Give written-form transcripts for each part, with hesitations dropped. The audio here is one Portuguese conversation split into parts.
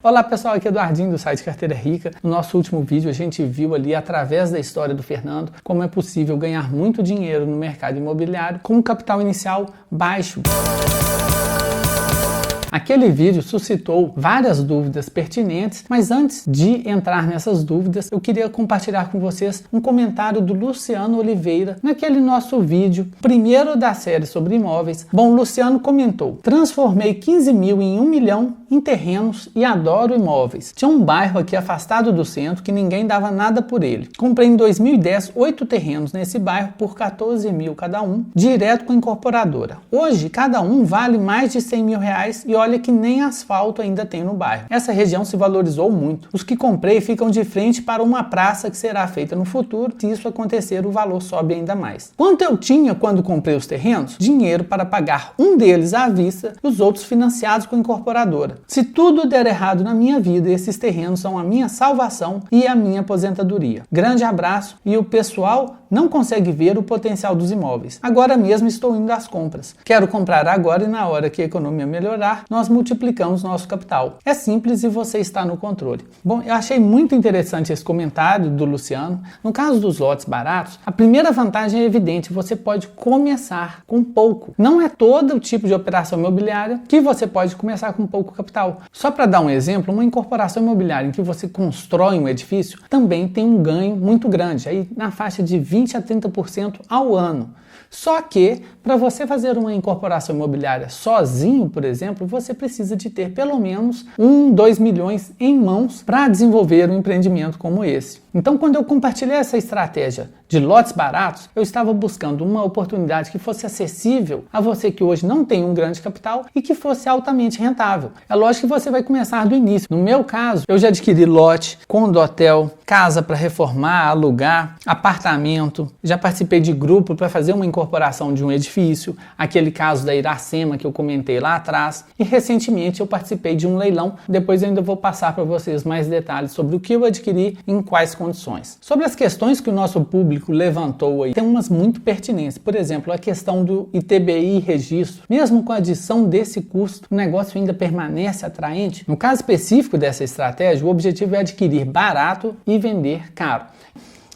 Olá pessoal, aqui é Eduardinho do site Carteira Rica. No nosso último vídeo a gente viu ali, através da história do Fernando, como é possível ganhar muito dinheiro no mercado imobiliário com um capital inicial baixo. Aquele vídeo suscitou várias dúvidas pertinentes, mas antes de entrar nessas dúvidas, eu queria compartilhar com vocês um comentário do Luciano Oliveira naquele nosso vídeo, primeiro da série sobre imóveis. Bom, o Luciano comentou: transformei 15 mil em 1 milhão em terrenos e adoro imóveis. Tinha um bairro aqui afastado do centro que ninguém dava nada por ele. Comprei em 2010 8 terrenos nesse bairro por 14 mil cada um, direto com a incorporadora. Hoje, cada um vale mais de 100 mil reais e olha que nem asfalto ainda tem no bairro. Essa região se valorizou muito. Os que comprei ficam de frente para uma praça que será feita no futuro. Se isso acontecer, o valor sobe ainda mais. Quanto eu tinha quando comprei os terrenos? Dinheiro para pagar um deles à vista e os outros financiados com a incorporadora. Se tudo der errado na minha vida, esses terrenos são a minha salvação e a minha aposentadoria. Grande abraço. E o pessoal não consegue ver o potencial dos imóveis. Agora mesmo estou indo às compras. Quero comprar agora e na hora que a economia melhorar, nós multiplicamos nosso capital. É simples e você está no controle. Bom, eu achei muito interessante esse comentário do Luciano. No caso dos lotes baratos, a primeira vantagem é evidente: você pode começar com pouco. Não é todo o tipo de operação imobiliária que você pode começar com pouco capital. Só para dar um exemplo, uma incorporação imobiliária em que você constrói um edifício também tem um ganho muito grande, aí na faixa de 20 a 30% ao ano. Só que, para você fazer uma incorporação imobiliária sozinho, por exemplo, você precisa de ter pelo menos 2 milhões em mãos para desenvolver um empreendimento como esse. Então, quando eu compartilhei essa estratégia de lotes baratos, eu estava buscando uma oportunidade que fosse acessível a você que hoje não tem um grande capital e que fosse altamente rentável. É lógico que você vai começar do início. No meu caso, eu já adquiri lote, condo-hotel, casa para reformar, alugar, apartamento, já participei de grupo para fazer uma incorporação de um edifício, aquele caso da Iracema que eu comentei lá atrás, e recentemente eu participei de um leilão. Depois eu ainda vou passar para vocês mais detalhes sobre o que eu adquiri e em quais condições. Sobre as questões que o nosso público levantou aí, tem umas muito pertinentes. Por exemplo, a questão do ITBI registro. Mesmo com a adição desse custo, o negócio ainda permanece atraente? No caso específico dessa estratégia, o objetivo é adquirir barato e vender caro.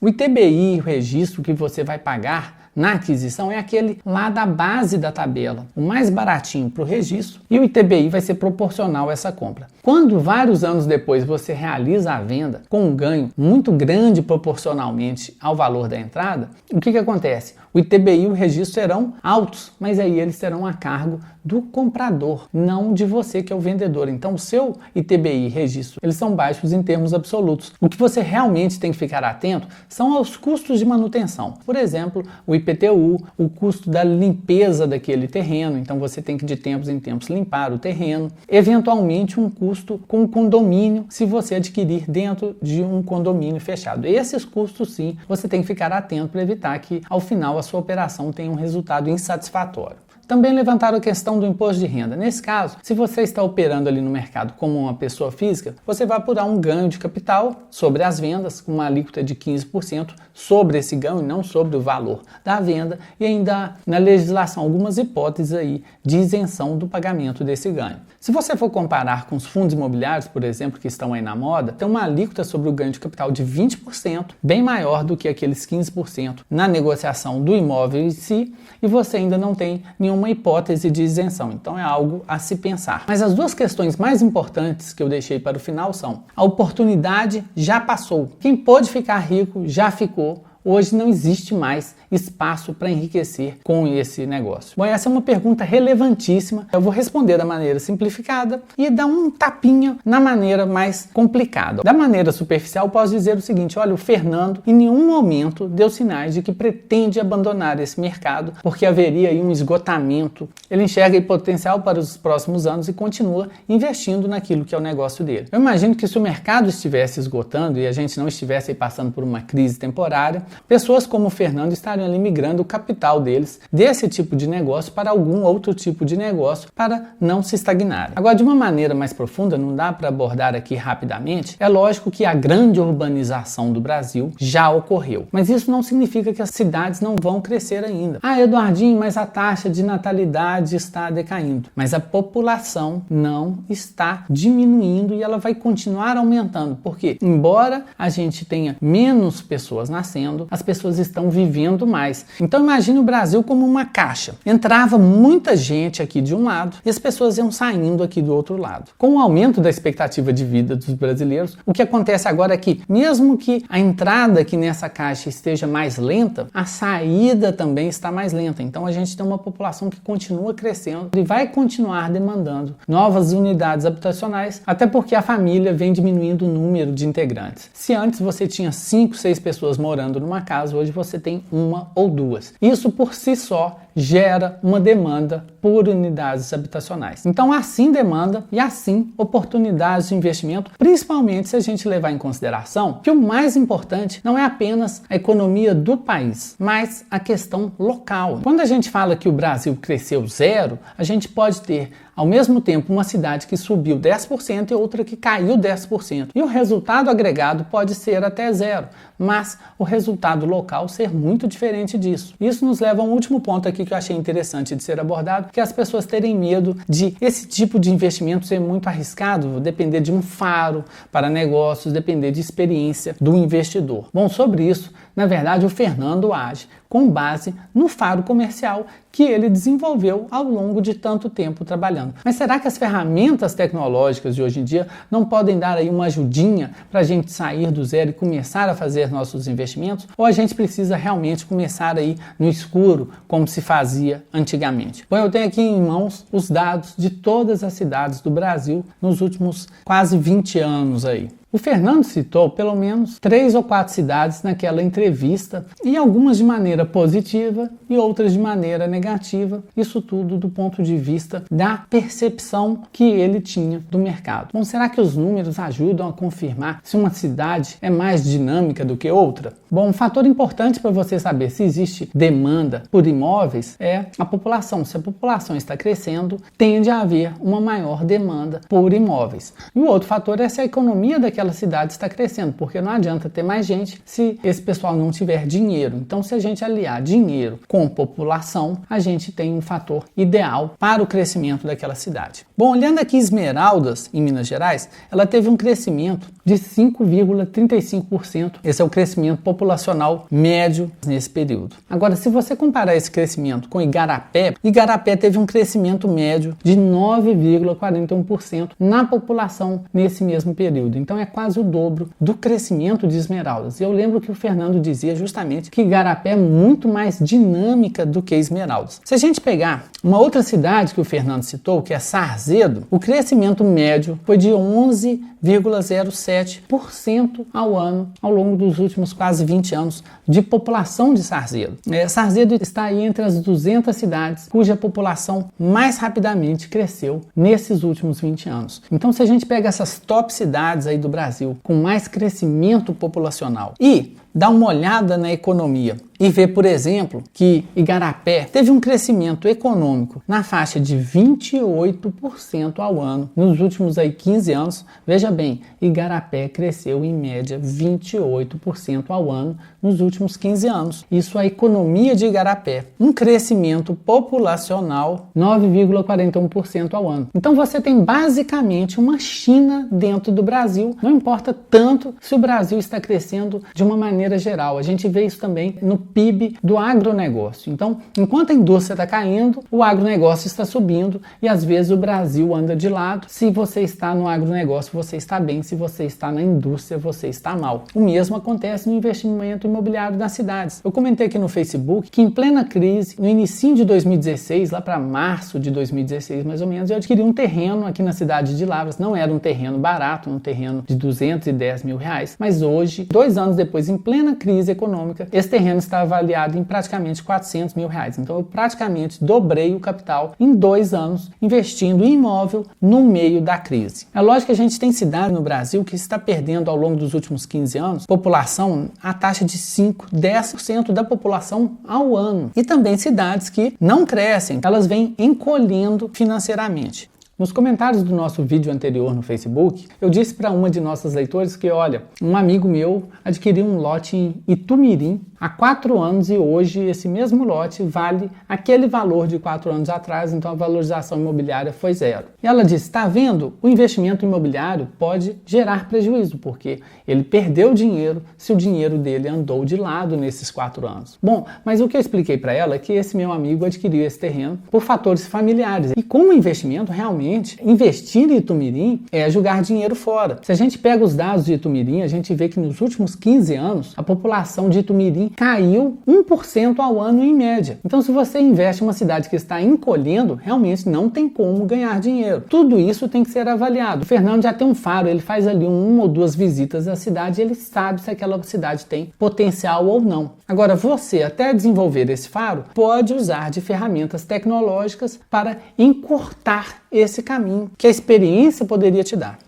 O ITBI, o registro que você vai pagar na aquisição, é aquele lá da base da tabela, o mais baratinho para o registro, e o ITBI vai ser proporcional a essa compra. Quando vários anos depois você realiza a venda com um ganho muito grande proporcionalmente ao valor da entrada, o que acontece? O ITBI e o registro serão altos, mas aí eles serão a cargo do comprador, não de você que é o vendedor. Então o seu ITBI e registro, eles são baixos em termos absolutos. O que você realmente tem que ficar atento são aos custos de manutenção. Por exemplo, o IPTU, o custo da limpeza daquele terreno, então você tem que de tempos em tempos limpar o terreno. Eventualmente um custo com o condomínio, se você adquirir dentro de um condomínio fechado. Esses custos sim, você tem que ficar atento para evitar que ao final a sua operação tenha um resultado insatisfatório. Também levantaram a questão do imposto de renda. Nesse caso, se você está operando ali no mercado como uma pessoa física, você vai apurar um ganho de capital sobre as vendas, com uma alíquota de 15% sobre esse ganho e não sobre o valor da venda, e ainda na legislação algumas hipóteses aí de isenção do pagamento desse ganho. Se você for comparar com os fundos imobiliários, por exemplo, que estão aí na moda, tem uma alíquota sobre o ganho de capital de 20%, bem maior do que aqueles 15% na negociação do imóvel em si, e você ainda não tem nenhuma hipótese de isenção. Então é algo a se pensar. Mas as duas questões mais importantes que eu deixei para o final são: a oportunidade já passou. Quem pôde ficar rico já ficou. Hoje não existe mais espaço para enriquecer com esse negócio. Bom, essa é uma pergunta relevantíssima. Eu vou responder da maneira simplificada e dar um tapinha na maneira mais complicada. Da maneira superficial, posso dizer o seguinte: olha, o Fernando em nenhum momento deu sinais de que pretende abandonar esse mercado, porque haveria aí um esgotamento. Ele enxerga aí potencial para os próximos anos e continua investindo naquilo que é o negócio dele. Eu imagino que se o mercado estivesse esgotando e a gente não estivesse aí passando por uma crise temporária, pessoas como o Fernando estariam ali migrando o capital deles desse tipo de negócio para algum outro tipo de negócio para não se estagnarem. Agora, de uma maneira mais profunda, não dá para abordar aqui rapidamente, é lógico que a grande urbanização do Brasil já ocorreu, mas isso não significa que as cidades não vão crescer ainda. Ah, Eduardinho, mas a taxa de natalidade está decaindo, mas a população não está diminuindo e ela vai continuar aumentando, porque embora a gente tenha menos pessoas nascendo, as pessoas estão vivendo mais. Então imagine o Brasil como uma caixa. Entrava muita gente aqui de um lado e as pessoas iam saindo aqui do outro lado. Com o aumento da expectativa de vida dos brasileiros, o que acontece agora é que, mesmo que a entrada aqui nessa caixa esteja mais lenta, a saída também está mais lenta. Então a gente tem uma população que continua crescendo e vai continuar demandando novas unidades habitacionais, até porque a família vem diminuindo o número de integrantes. Se antes você tinha 5, 6 pessoas morando numa casa, hoje você tem 1 ou 2. Isso por si só gera uma demanda por unidades habitacionais. Então, assim demanda e assim oportunidades de investimento, principalmente se a gente levar em consideração que o mais importante não é apenas a economia do país, mas a questão local. Quando a gente fala que o Brasil cresceu 0, a gente pode ter ao mesmo tempo uma cidade que subiu 10% e outra que caiu 10%. E o resultado agregado pode ser até 0, mas o resultado local ser muito diferente disso. Isso nos leva a um último ponto aqui que eu achei interessante de ser abordado, que é as pessoas terem medo de esse tipo de investimento ser muito arriscado, depender de um faro para negócios, depender de experiência do investidor. Bom, sobre isso, na verdade, o Fernando age com base no faro comercial que ele desenvolveu ao longo de tanto tempo trabalhando. Mas será que as ferramentas tecnológicas de hoje em dia não podem dar aí uma ajudinha para a gente sair do zero e começar a fazer nossos investimentos? Ou a gente precisa realmente começar aí no escuro, como se fazia antigamente? Bom, eu tenho aqui em mãos os dados de todas as cidades do Brasil nos últimos quase 20 anos aí. O Fernando citou pelo menos 3 ou 4 cidades naquela entrevista, e algumas de maneira positiva e outras de maneira negativa, isso tudo do ponto de vista da percepção que ele tinha do mercado. Bom, será que os números ajudam a confirmar se uma cidade é mais dinâmica do que outra? Bom, um fator importante para você saber se existe demanda por imóveis é a população. Se a população está crescendo, tende a haver uma maior demanda por imóveis. E o outro fator é se a economia daquela cidade está crescendo, porque não adianta ter mais gente se esse pessoal não tiver dinheiro. Então, se a gente aliar dinheiro com população, a gente tem um fator ideal para o crescimento daquela cidade. Bom, olhando aqui Esmeraldas, em Minas Gerais, ela teve um crescimento de 5,35%. Esse é o crescimento populacional médio nesse período. Agora, se você comparar esse crescimento com Igarapé, Igarapé teve um crescimento médio de 9,41% na população nesse mesmo período. Então, é quase o dobro do crescimento de Esmeraldas. E eu lembro que o Fernando dizia justamente que Igarapé é muito mais dinâmica do que Esmeraldas. Se a gente pegar uma outra cidade que o Fernando citou, que é Sarzedo, o crescimento médio foi de 11,07% ao ano ao longo dos últimos quase 20 anos de população de Sarzedo. Sarzedo está aí entre as 200 cidades cuja população mais rapidamente cresceu nesses últimos 20 anos. Então, se a gente pega essas top cidades aí do Brasil com mais crescimento populacional e dá uma olhada na economia e vê, por exemplo, que Igarapé teve um crescimento econômico na faixa de 28% ao ano nos últimos 15 anos. Veja bem, Igarapé cresceu em média 28% ao ano nos últimos 15 anos. Isso é a economia de Igarapé. Um crescimento populacional 9,41% ao ano. Então você tem basicamente uma China dentro do Brasil. Não importa tanto se o Brasil está crescendo de uma maneira geral. A gente vê isso também no PIB do agronegócio. Então, enquanto a indústria está caindo, o agronegócio está subindo e às vezes o Brasil anda de lado. Se você está no agronegócio, você está bem. Se você está na indústria, você está mal. O mesmo acontece no investimento imobiliário das cidades. Eu comentei aqui no Facebook que em plena crise, no início de 2016, lá para março de 2016 mais ou menos, eu adquiri um terreno aqui na cidade de Lavras. Não era um terreno barato, um terreno de R$210 mil, mas hoje, 2 anos depois, em plena crise econômica, esse terreno está está avaliado em praticamente R$400 mil. Então eu praticamente dobrei o capital em 2 anos investindo em imóvel no meio da crise. É lógico que a gente tem cidade no Brasil que está perdendo ao longo dos últimos 15 anos população a taxa de 5, 10% da população ao ano. E também cidades que não crescem, elas vêm encolhendo financeiramente. Nos comentários do nosso vídeo anterior no Facebook, eu disse para uma de nossas leitoras que, olha, um amigo meu adquiriu um lote em Itumirim há 4 anos e hoje esse mesmo lote vale aquele valor de 4 anos atrás, então a valorização imobiliária foi 0. E ela disse, está vendo? O investimento imobiliário pode gerar prejuízo, porque ele perdeu dinheiro se o dinheiro dele andou de lado nesses 4 anos. Bom, mas o que eu expliquei para ela é que esse meu amigo adquiriu esse terreno por fatores familiares. E como investimento, realmente, investir em Itumirim é jogar dinheiro fora. Se a gente pega os dados de Itumirim, a gente vê que nos últimos 15 anos, a população de Itumirim caiu 1% ao ano em média. Então, se você investe em uma cidade que está encolhendo, realmente não tem como ganhar dinheiro. Tudo isso tem que ser avaliado. O Fernando já tem um faro, ele faz ali 1 ou 2 visitas à cidade e ele sabe se aquela cidade tem potencial ou não. Agora, você, até desenvolver esse faro, pode usar de ferramentas tecnológicas para encurtar esse caminho que a experiência poderia te dar.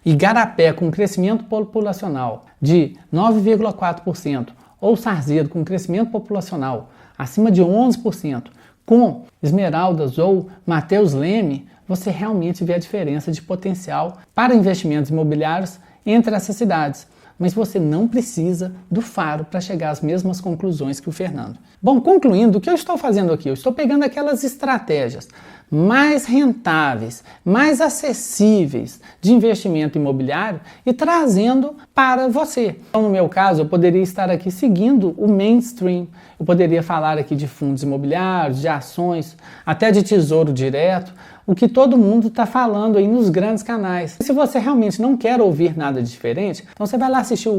Igarapé, com crescimento populacional de 9,4%, ou Sarzedo, com crescimento populacional acima de 11%, com Esmeraldas ou Mateus Leme, você realmente vê a diferença de potencial para investimentos imobiliários entre essas cidades. Mas você não precisa do faro para chegar às mesmas conclusões que o Fernando. Bom, concluindo, o que eu estou fazendo aqui? Eu estou pegando aquelas estratégias mais rentáveis, mais acessíveis de investimento imobiliário e trazendo para você. Então, no meu caso, eu poderia estar aqui seguindo o mainstream. Eu poderia falar aqui de fundos imobiliários, de ações, até de tesouro direto, o que todo mundo está falando aí nos grandes canais. Se você realmente não quer ouvir nada diferente, então você vai lá assistir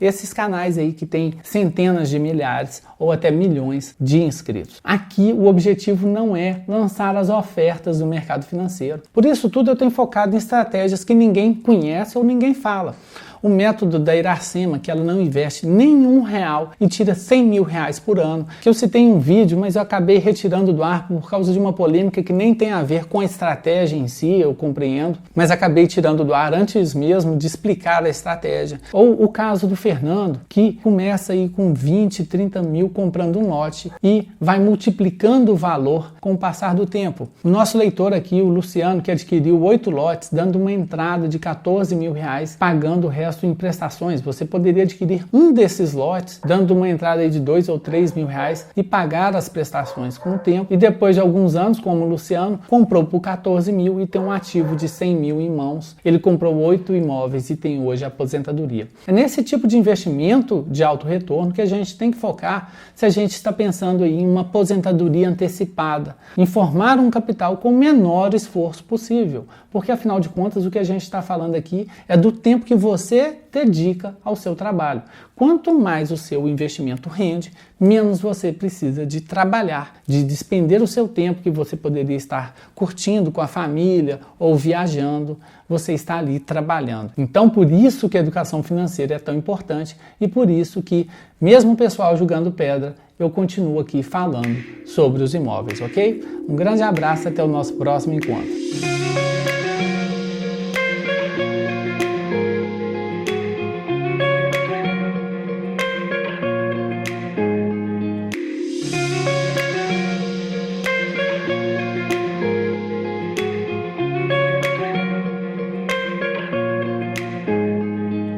esses canais aí que tem centenas de milhares ou até milhões de inscritos. Aqui o objetivo não é lançar as ofertas do mercado financeiro. Por isso tudo eu tenho focado em estratégias que ninguém conhece ou ninguém fala. O método da Iracema, que ela não investe nenhum real e tira R$100 mil por ano, que eu citei em um vídeo, mas eu acabei retirando do ar por causa de uma polêmica que nem tem a ver com a estratégia em si, eu compreendo, mas acabei tirando do ar antes mesmo de explicar a estratégia. Ou o caso do Fernando, que começa aí com 20, 30 mil comprando um lote e vai multiplicando o valor com o passar do tempo. O nosso leitor aqui, o Luciano, que adquiriu 8 lotes, dando uma entrada de R$14 mil, pagando o resto em prestações. Você poderia adquirir um desses lotes, dando uma entrada aí de R$2 ou R$3 mil e pagar as prestações com o tempo. E depois de alguns anos, como o Luciano, comprou por R$14 mil e tem um ativo de R$100 mil em mãos. Ele comprou 8 imóveis e tem hoje a aposentadoria. É nesse tipo de investimento de alto retorno que a gente tem que focar se a gente está pensando aí em uma aposentadoria antecipada, em formar um capital com o menor esforço possível. Porque, afinal de contas, o que a gente está falando aqui é do tempo que você dedica ao seu trabalho. Quanto mais o seu investimento rende, menos você precisa de trabalhar, de despender o seu tempo que você poderia estar curtindo com a família ou viajando, você está ali trabalhando. Então, por isso que a educação financeira é tão importante e por isso que, mesmo o pessoal jogando pedra, eu continuo aqui falando sobre os imóveis, ok? Um grande abraço, até o nosso próximo encontro.